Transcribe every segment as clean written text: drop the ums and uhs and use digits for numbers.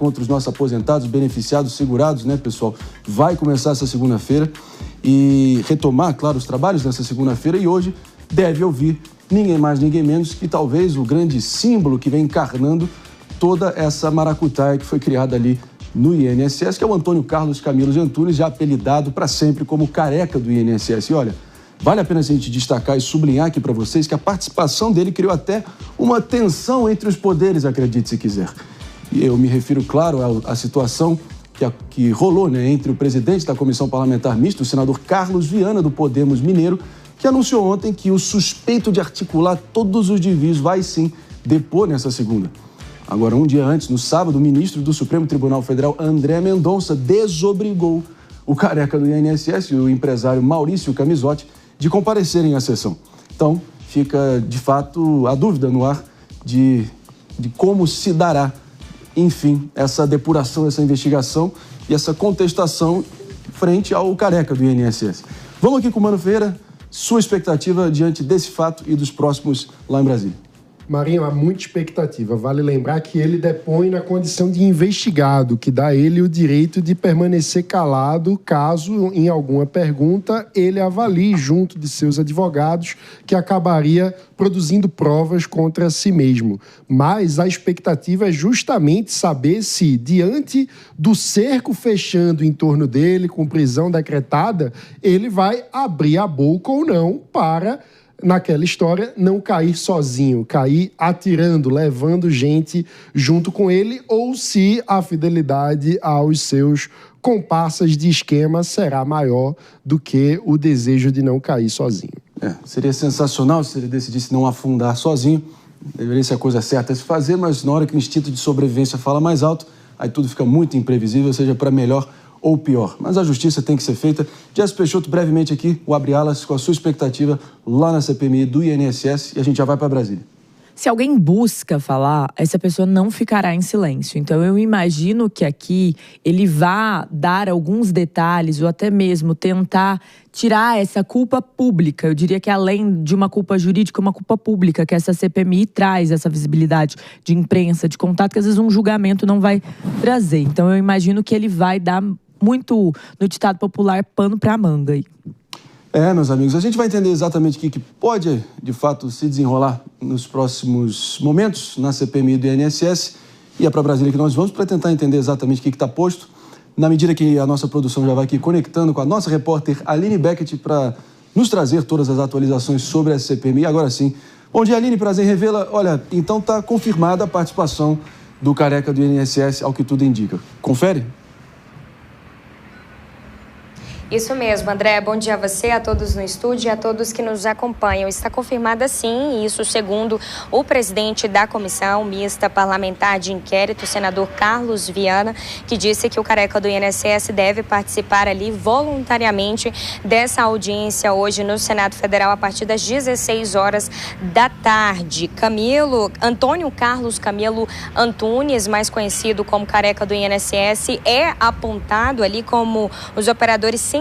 contra os nossos aposentados, beneficiados, segurados, né, pessoal? Vai começar essa segunda-feira e retomar, claro, os trabalhos nessa segunda-feira, e hoje deve ouvir ninguém mais, ninguém menos que talvez o grande símbolo que vem encarnando toda essa maracutaia que foi criada ali no INSS, que é o Antônio Carlos Camilo de Antunes, já apelidado para sempre como careca do INSS. E olha, vale a pena a gente destacar e sublinhar aqui para vocês que a participação dele criou até uma tensão entre os poderes, acredite se quiser. E eu me refiro, claro, à situação que rolou, né, entre o presidente da Comissão Parlamentar Mista, o senador Carlos Viana, do Podemos Mineiro, que anunciou ontem que o suspeito de articular todos os desvios vai sim depor nessa segunda. Agora, um dia antes, no sábado, o ministro do Supremo Tribunal Federal, André Mendonça, desobrigou o careca do INSS e o empresário Maurício Camisotti de comparecerem à sessão. Então, fica, de fato, a dúvida no ar de como se dará, enfim, essa depuração, essa investigação e essa contestação frente ao careca do INSS. Vamos aqui com o Mano Ferreira, sua expectativa diante desse fato e dos próximos lá em Brasília. Marinho, há muita expectativa. Vale lembrar que ele depõe na condição de investigado, que dá a ele o direito de permanecer calado caso, em alguma pergunta, ele avalie junto de seus advogados que acabaria produzindo provas contra si mesmo. Mas a expectativa é justamente saber se, diante do cerco fechando em torno dele, com prisão decretada, ele vai abrir a boca ou não para, naquela história, não cair sozinho, cair atirando, levando gente junto com ele, ou se a fidelidade aos seus comparsas de esquema será maior do que o desejo de não cair sozinho. Seria sensacional se ele decidisse não afundar sozinho, deveria ser a coisa certa a se fazer, mas na hora que o instinto de sobrevivência fala mais alto, aí tudo fica muito imprevisível, seja para melhor ou pior. Mas a justiça tem que ser feita. Jéssica Peixoto, brevemente aqui, o Abre Alas, com a sua expectativa lá na CPMI do INSS, e a gente já vai para Brasília. Se alguém busca falar, essa pessoa não ficará em silêncio. Então, eu imagino que aqui ele vá dar alguns detalhes ou até mesmo tentar tirar essa culpa pública. Eu diria que além de uma culpa jurídica, uma culpa pública, que essa CPMI traz essa visibilidade de imprensa, de contato, que às vezes um julgamento não vai trazer. Então, eu imagino que ele vai dar muito, no ditado popular, pano para manga aí. Meus amigos, a gente vai entender exatamente o que pode, de fato, se desenrolar nos próximos momentos na CPMI do INSS. E é para Brasília que nós vamos para tentar entender exatamente o que está posto. Na medida que a nossa produção já vai aqui conectando com a nossa repórter Aline Beckett para nos trazer todas as atualizações sobre a CPMI. Agora sim. Bom dia, Aline, prazer em revê-la. Olha, então está confirmada a participação do careca do INSS, ao que tudo indica. Confere? Isso mesmo, André. Bom dia a você, a todos no estúdio e a todos que nos acompanham. Está confirmada sim, isso segundo o presidente da Comissão Mista Parlamentar de Inquérito, o senador Carlos Viana, que disse que o careca do INSS deve participar ali voluntariamente dessa audiência hoje no Senado Federal a partir das 16 horas da tarde. Antônio Carlos Camilo Antunes, mais conhecido como careca do INSS, é apontado ali como os operadores centrais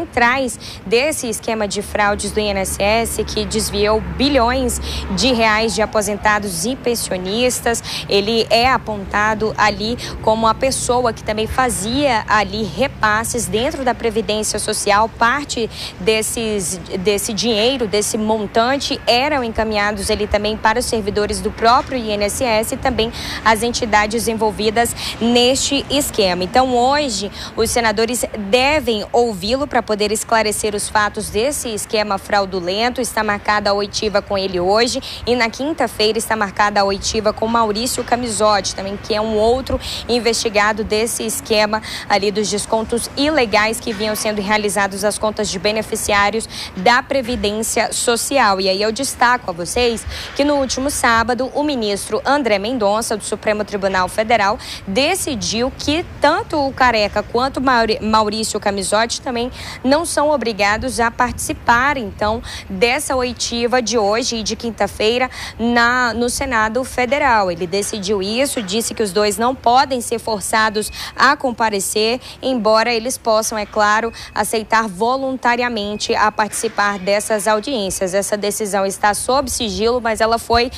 desse esquema de fraudes do INSS, que desviou bilhões de reais de aposentados e pensionistas. Ele é apontado ali como a pessoa que também fazia ali repasses dentro da Previdência Social. Parte desse dinheiro, desse montante, eram encaminhados ali também para os servidores do próprio INSS e também as entidades envolvidas neste esquema. Então, hoje, os senadores devem ouvi-lo para poder esclarecer os fatos desse esquema fraudulento. Está marcada a oitiva com ele hoje e na quinta-feira está marcada a oitiva com Maurício Camisotti, também, que é um outro investigado desse esquema ali dos descontos ilegais que vinham sendo realizados às contas de beneficiários da Previdência Social. E aí eu destaco a vocês que no último sábado o ministro André Mendonça, do Supremo Tribunal Federal, decidiu que tanto o careca quanto Maurício Camisotti também não são obrigados a participar, então, dessa oitiva de hoje e de quinta-feira no Senado Federal. Ele decidiu isso, disse que os dois não podem ser forçados a comparecer, embora eles possam, é claro, aceitar voluntariamente a participar dessas audiências. Essa decisão está sob sigilo, mas ela foi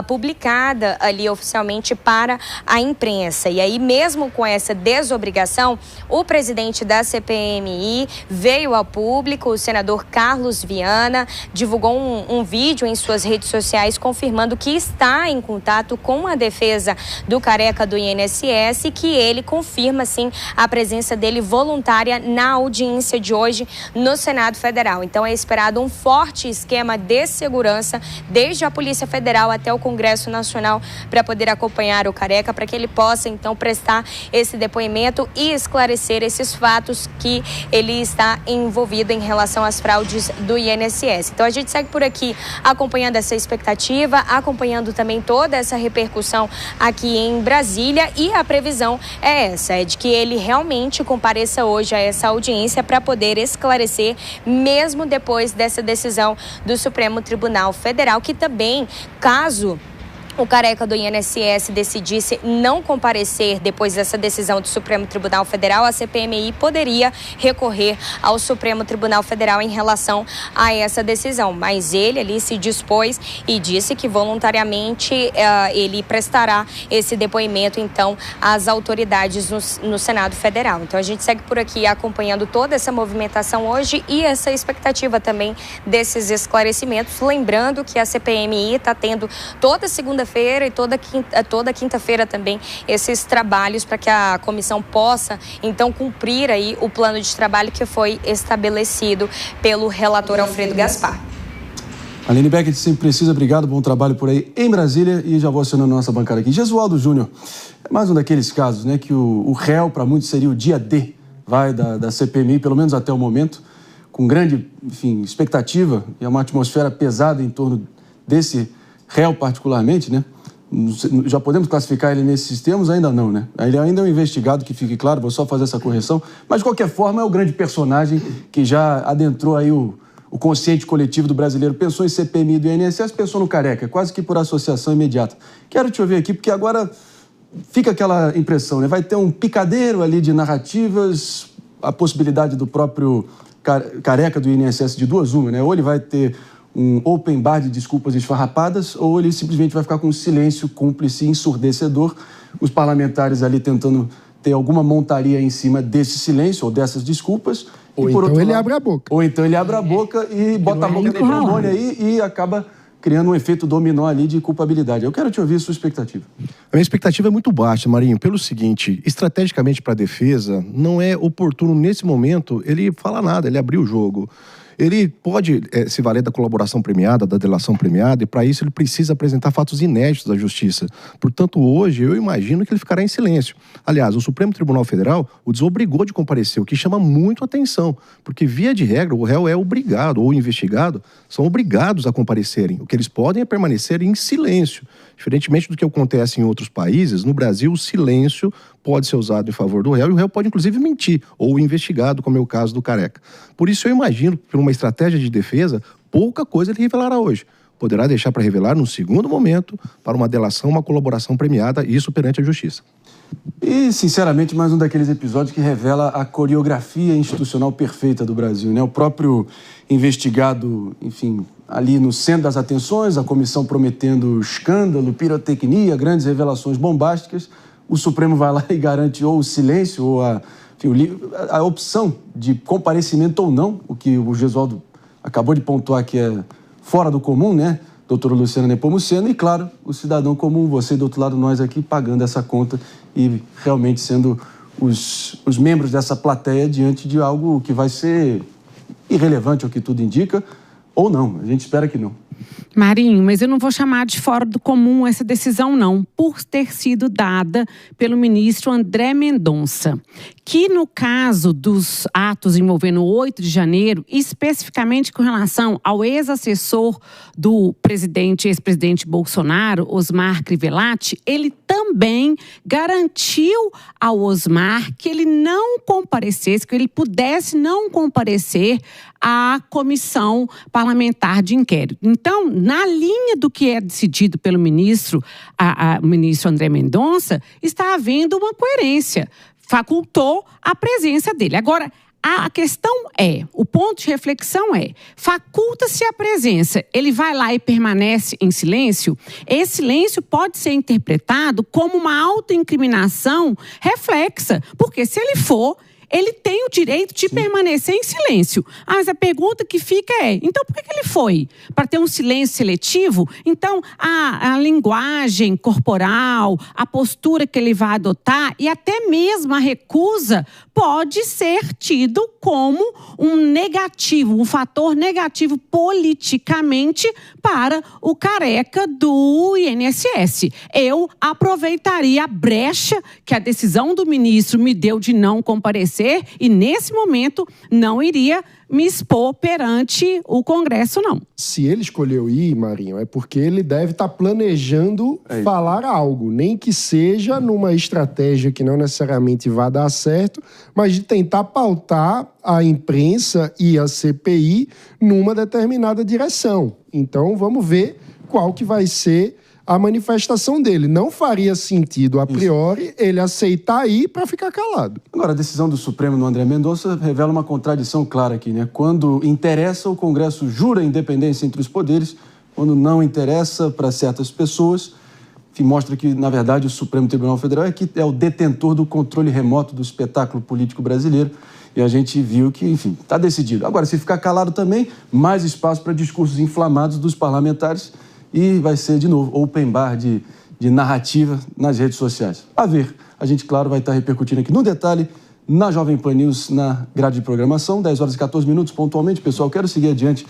publicada ali oficialmente para a imprensa. E aí, mesmo com essa desobrigação, o presidente da CPMI veio ao público, o senador Carlos Viana, divulgou um vídeo em suas redes sociais confirmando que está em contato com a defesa do Careca do INSS e que ele confirma, sim, a presença dele voluntária na audiência de hoje no Senado Federal. Então, é esperado um forte esquema de segurança desde a Polícia Federal até o Congresso Nacional para poder acompanhar o Careca, para que ele possa, então, prestar esse depoimento e esclarecer esses fatos que ele está envolvido em relação às fraudes do INSS. Então, a gente segue por aqui acompanhando essa expectativa, acompanhando também toda essa repercussão aqui em Brasília, e a previsão é essa, é de que ele realmente compareça hoje a essa audiência para poder esclarecer, mesmo depois dessa decisão do Supremo Tribunal Federal, que também, caso o Careca do INSS decidisse não comparecer depois dessa decisão do Supremo Tribunal Federal, a CPMI poderia recorrer ao Supremo Tribunal Federal em relação a essa decisão. Mas ele ali se dispôs e disse que voluntariamente ele prestará esse depoimento, então, às autoridades no Senado Federal. Então, a gente segue por aqui acompanhando toda essa movimentação hoje e essa expectativa também desses esclarecimentos. Lembrando que a CPMI está tendo toda segunda-feira e toda quinta-feira também esses trabalhos para que a comissão possa, então, cumprir aí o plano de trabalho que foi estabelecido pelo relator Alfredo Gaspar. Aline Beckett, sempre precisa, obrigado, bom trabalho por aí em Brasília, e já vou acionando a nossa bancada aqui. Jesualdo Júnior, é mais um daqueles casos, né, que o réu, para muitos, seria o dia D, da CPMI, pelo menos até o momento, com grande, enfim, expectativa e uma atmosfera pesada em torno desse réu particularmente, né? Já podemos classificar ele nesses termos? Ainda não, né? Ele ainda é um investigado, que fique claro, vou só fazer essa correção, mas de qualquer forma é o grande personagem que já adentrou aí o consciente coletivo do brasileiro. Pensou em CPMI do INSS, pensou no Careca, quase que por associação imediata. Quero te ouvir aqui, porque agora fica aquela impressão, né? Vai ter um picadeiro ali de narrativas, a possibilidade do próprio Careca do INSS de duas uma, né? Ou ele vai ter um open bar de desculpas esfarrapadas, ou ele simplesmente vai ficar com um silêncio cúmplice ensurdecedor, os parlamentares ali tentando ter alguma montaria em cima desse silêncio ou dessas desculpas. Ou então ele abre a boca. Ou então ele abre a boca e bota a boca no trombone aí e acaba criando um efeito dominó ali de culpabilidade. Eu quero te ouvir a sua expectativa. A minha expectativa é muito baixa, Marinho, pelo seguinte: estrategicamente para a defesa, não é oportuno nesse momento ele falar nada, ele abrir o jogo. Ele pode se valer da colaboração premiada, da delação premiada, e para isso ele precisa apresentar fatos inéditos à justiça. Portanto, hoje eu imagino que ele ficará em silêncio. Aliás, o Supremo Tribunal Federal o desobrigou de comparecer, o que chama muito atenção, porque, via de regra, o réu é obrigado, ou o investigado, são obrigados a comparecerem. O que eles podem é permanecer em silêncio. Diferentemente do que acontece em outros países, no Brasil o silêncio pode ser usado em favor do réu, e o réu pode inclusive mentir, ou o investigado, como é o caso do Careca. Por isso eu imagino que, por uma estratégia de defesa, pouca coisa ele revelará hoje. Poderá deixar para revelar num segundo momento, para uma delação, uma colaboração premiada, isso perante a justiça. E, sinceramente, mais um daqueles episódios que revela a coreografia institucional perfeita do Brasil, né? O próprio investigado, enfim, ali no centro das atenções, a comissão prometendo escândalo, pirotecnia, grandes revelações bombásticas, o Supremo vai lá e garante ou o silêncio ou a opção de comparecimento ou não, o que o Jesualdo acabou de pontuar que é fora do comum, né? Doutora Luciana Nepomuceno, e, claro, o cidadão comum, você do outro lado, nós aqui, pagando essa conta e realmente sendo os membros dessa plateia diante de algo que vai ser irrelevante, ao que tudo indica, ou não. A gente espera que não. Marinho, mas eu não vou chamar de fora do comum essa decisão, não, por ter sido dada pelo ministro André Mendonça, que no caso dos atos envolvendo o 8 de janeiro, especificamente com relação ao ex-assessor do ex-presidente Bolsonaro, Osmar Crivellati, ele também garantiu ao Osmar que ele não comparecesse, que ele pudesse não comparecer à comissão parlamentar de inquérito. Então, na linha do que é decidido pelo ministro, o ministro André Mendonça, está havendo uma coerência. Facultou a presença dele. Agora, a questão o ponto de reflexão faculta-se a presença, ele vai lá e permanece em silêncio? Esse silêncio pode ser interpretado como uma autoincriminação reflexa, porque se ele for, ele tem o direito de permanecer em silêncio. Mas a pergunta que fica então por que ele foi? Para ter um silêncio seletivo? Então, a linguagem corporal, a postura que ele vai adotar e até mesmo a recusa pode ser tido como um fator negativo politicamente para o careca do INSS. Eu aproveitaria a brecha que a decisão do ministro me deu de não comparecer e, nesse momento, não iria me expor perante o Congresso, não. Se ele escolheu ir, Marinho, é porque ele deve estar planejando falar algo, nem que seja numa estratégia que não necessariamente vai dar certo, mas de tentar pautar a imprensa e a CPI numa determinada direção. Então, vamos ver qual que vai ser a manifestação dele. Não faria sentido, a priori, ele aceitar ir para ficar calado. Agora, a decisão do Supremo no André Mendonça revela uma contradição clara aqui, né? Quando interessa, o Congresso jura a independência entre os poderes. Quando não interessa para certas pessoas, enfim, mostra que, na verdade, o Supremo Tribunal Federal é o detentor do controle remoto do espetáculo político brasileiro. E a gente viu que, enfim, está decidido. Agora, se ficar calado também, mais espaço para discursos inflamados dos parlamentares. E vai ser, de novo, open bar de narrativa nas redes sociais. A ver, a gente, claro, vai estar repercutindo aqui no detalhe, na Jovem Pan News, na grade de programação, 10 horas e 14 minutos, pontualmente. Pessoal, quero seguir adiante